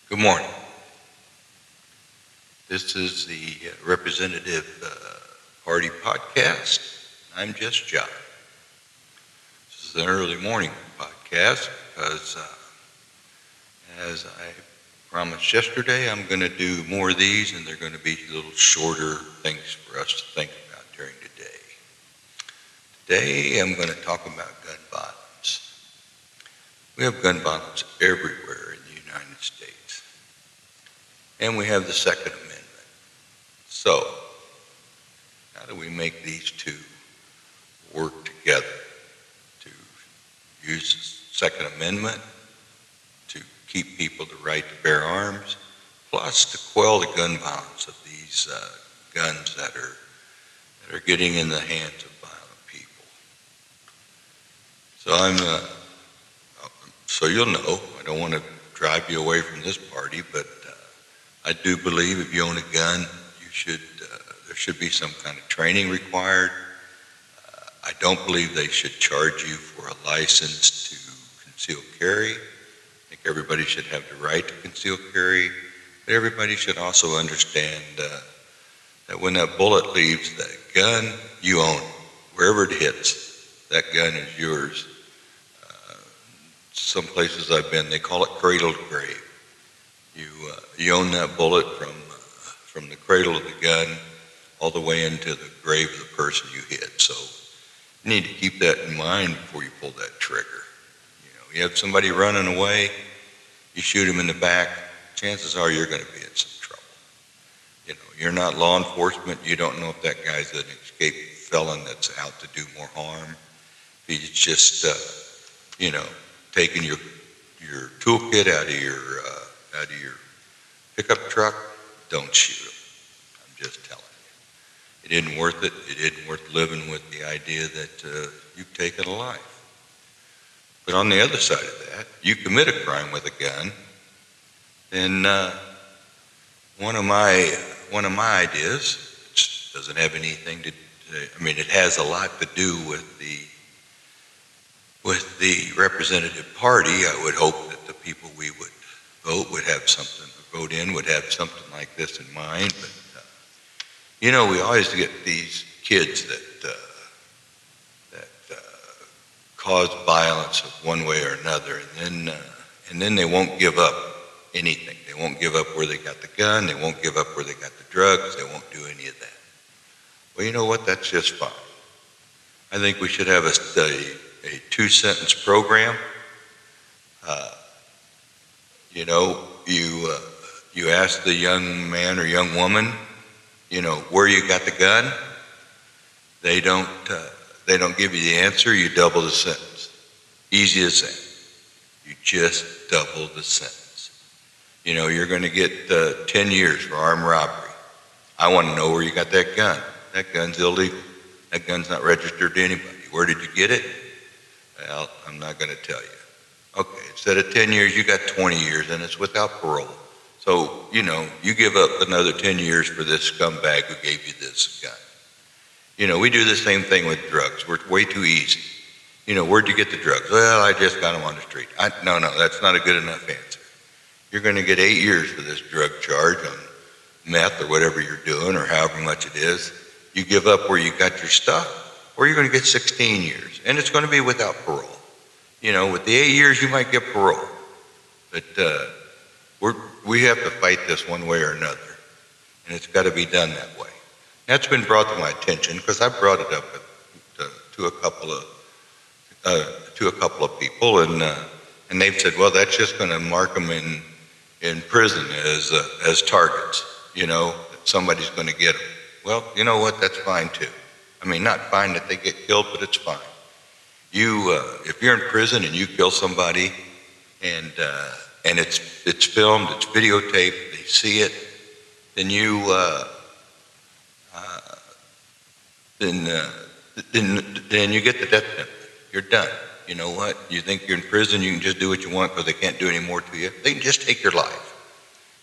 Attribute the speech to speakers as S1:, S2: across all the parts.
S1: Good morning. This is the Representative Party Podcast. I'm just John. This is an early morning podcast because, as I promised yesterday, I'm going to do more of these, and they're going to be little shorter things for us to think about during the day. Today, I'm going to talk about gun violence. We have gun violence everywhere in the United States. And we have the Second Amendment. So, how do we make these two work together to use the Second Amendment to keep people the right to bear arms, plus to quell the gun violence of these guns that are getting in the hands of violent people? So you'll know, I don't want to drive you away from this party, but I do believe if you own a gun, there should be some kind of training required. I don't believe they should charge you for a license to conceal carry. I think everybody should have the right to conceal carry. But everybody should also understand that when that bullet leaves that gun, you own it. Wherever it hits, that gun is yours. Some places I've been, they call it cradle to grave. You own that bullet from the cradle of the gun all the way into the grave of the person you hit. So you need to keep that in mind before you pull that trigger. You have somebody running away, you shoot him in the back, chances are you're going to be in some trouble. You're not law enforcement. You don't know if that guy's an escaped felon that's out to do more harm. If he's just, taking your toolkit out of your pickup truck, don't shoot him. I'm just telling you. It isn't worth it. It isn't worth living with the idea that you've taken a life. But on the other side of that, you commit a crime with a gun, then one of my ideas, which doesn't have anything to, it has a lot to do with the representative party. I would hope that the people we would vote would have something like this in mind. But we always get these kids that cause violence of one way or another, and then they won't give up anything. They won't give up where they got the gun. They won't give up where they got the drugs. They won't do any of that. Well, you know what? That's just fine. I think we should have a 2-sentence program. You ask the young man or young woman, where you got the gun. They don't give you the answer. You double the sentence. Easy as that. You just double the sentence. You're going to get 10 years for armed robbery. I want to know where you got that gun. That gun's illegal. That gun's not registered to anybody. Where did you get it? Well, I'm not going to tell you. Okay, instead of 10 years, you got 20 years, and it's without parole. So, you give up another 10 years for this scumbag who gave you this gun. We do the same thing with drugs. We're way too easy. Where'd you get the drugs? Well, I just got them on the street. No, that's not a good enough answer. You're going to get 8 years for this drug charge on meth or whatever you're doing, or however much it is. You give up where you got your stuff, or you're going to get 16 years, and it's going to be without parole. With the 8 years, you might get parole, but we have to fight this one way or another, and it's got to be done that way. That's been brought to my attention because I brought it up to a couple of people, and they've said, well, that's just going to mark them in prison as targets. That somebody's going to get them. Well, you know what? That's fine too. Not fine that they get killed, but it's fine. If you're in prison and you kill somebody, and it's filmed, it's videotaped, they see it, then you get the death penalty. You're done. You know what? You think you're in prison, you can just do what you want because they can't do any more to you. They can just take your life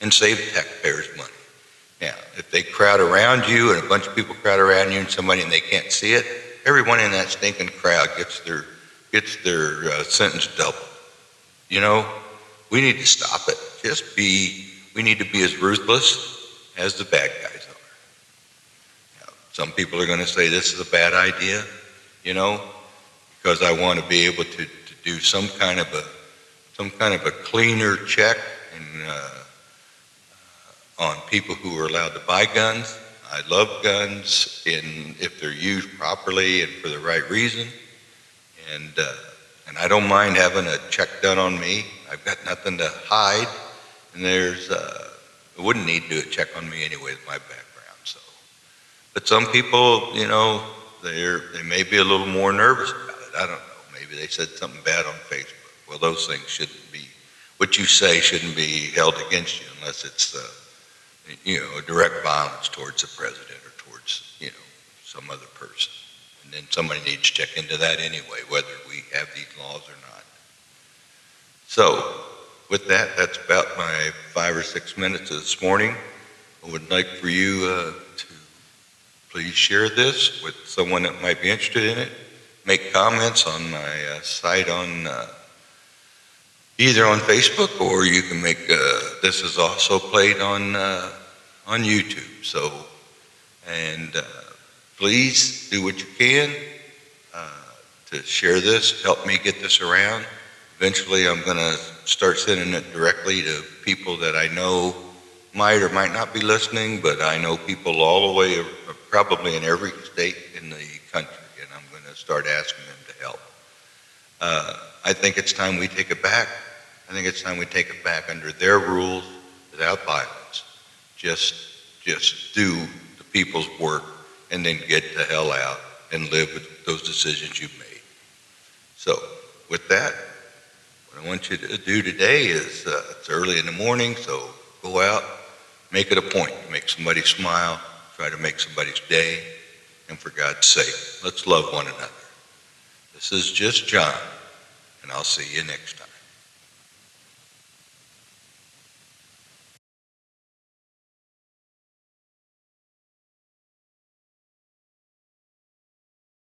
S1: and save the taxpayers money. Now, if they crowd around you and a bunch of people crowd around you and they can't see it, everyone in that stinking crowd gets their sentence doubled. We need to stop it. we need to be as ruthless as the bad guys are. Now, some people are going to say this is a bad idea, because I want to be able to do some kind of a cleaner check and on people who are allowed to buy guns. I love guns if they're used properly and for the right reason. And I don't mind having a check done on me. I've got nothing to hide, and I wouldn't need to do a check on me anyway with my background. So, but some people, they may be a little more nervous about it. I don't know. Maybe they said something bad on Facebook. Well, those things shouldn't be. What you say shouldn't be held against you unless it's a direct violence towards the president or towards some other person. And then somebody needs to check into that anyway, whether we have these laws or not. So with that, that's about my 5 or 6 minutes this morning. I would like for you to please share this with someone that might be interested in it. Make comments on my site on either on Facebook, or you can make this is also played on YouTube. So, and please do what you can to share this, help me get this around. Eventually, I'm going to start sending it directly to people that I know might or might not be listening, but I know people all the way, probably in every state in the country, and I'm going to start asking them to help. I think it's time we take it back. I think it's time we take it back under their rules, without violence. Just do the people's work and then get the hell out and live with those decisions you've made. So with that, what I want you to do today is, it's early in the morning, so go out, make it a point to make somebody smile, try to make somebody's day, and for God's sake, let's love one another. This is just John, and I'll see you next time.